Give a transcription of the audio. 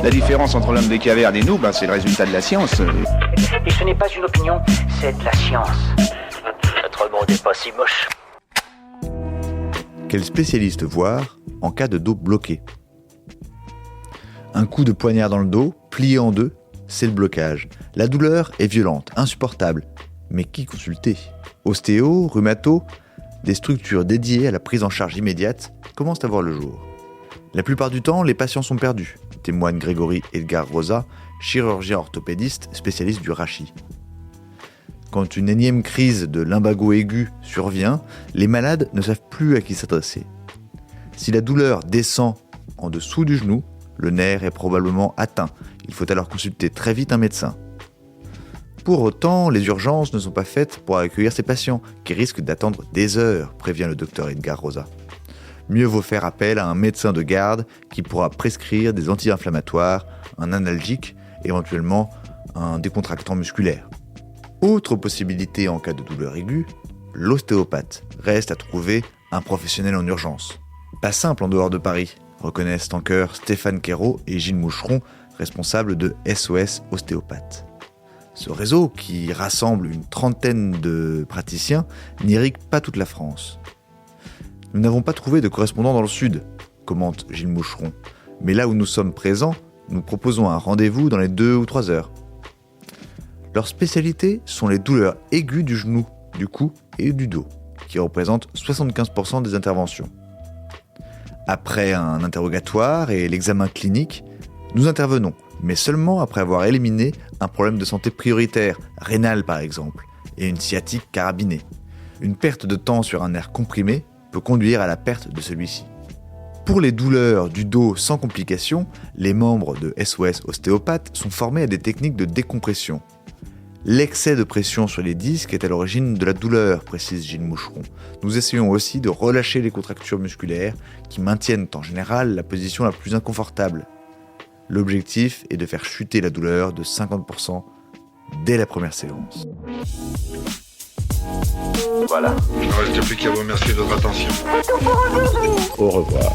La différence entre l'homme des cavernes et nous, c'est le résultat de la science. Et ce n'est pas une opinion, c'est de la science. Notre monde n'est pas si moche. Quel spécialiste voir en cas de dos bloqué? Un coup de poignard dans le dos, plié en deux, c'est le blocage. La douleur est violente, insupportable. Mais qui consulter? Ostéo, rhumato, des structures dédiées à la prise en charge immédiate commencent à voir le jour. La plupart du temps, les patients sont perdus, témoigne Grégory Edgar Rosa, chirurgien orthopédiste spécialiste du rachis. Quand une énième crise de lumbago aigu survient, les malades ne savent plus à qui s'adresser. Si la douleur descend en dessous du genou, le nerf est probablement atteint. Il faut alors consulter très vite un médecin. Pour autant, les urgences ne sont pas faites pour accueillir ces patients, qui risquent d'attendre des heures, prévient le docteur Edgar Rosa. Mieux vaut faire appel à un médecin de garde qui pourra prescrire des anti-inflammatoires, un analgique, éventuellement un décontractant musculaire. Autre possibilité en cas de douleur aiguë, l'ostéopathe. Reste à trouver un professionnel en urgence. Pas simple en dehors de Paris, reconnaissent en chœur Stéphane Quérault et Gilles Moucheron, responsables de SOS Ostéopathes. Ce réseau, qui rassemble une trentaine de praticiens, n'irrigue pas toute la France. Nous n'avons pas trouvé de correspondant dans le Sud, commente Gilles Moucheron. Mais là où nous sommes présents, nous proposons un rendez-vous dans les 2 ou 3 heures. Leurs spécialités sont les douleurs aiguës du genou, du cou et du dos, qui représentent 75% des interventions. Après un interrogatoire et l'examen clinique, nous intervenons, mais seulement après avoir éliminé un problème de santé prioritaire, rénal par exemple, et une sciatique carabinée. Une perte de temps sur un nerf comprimé peut conduire à la perte de celui-ci. Pour les douleurs du dos sans complications, les membres de SOS Ostéopathes sont formés à des techniques de décompression. L'excès de pression sur les disques est à l'origine de la douleur, précise Gilles Moucheron. Nous essayons aussi de relâcher les contractures musculaires qui maintiennent en général la position la plus inconfortable. L'objectif est de faire chuter la douleur de 50% dès la première séance. Voilà. Il ne reste plus qu'à vous remercier de votre attention. Au revoir.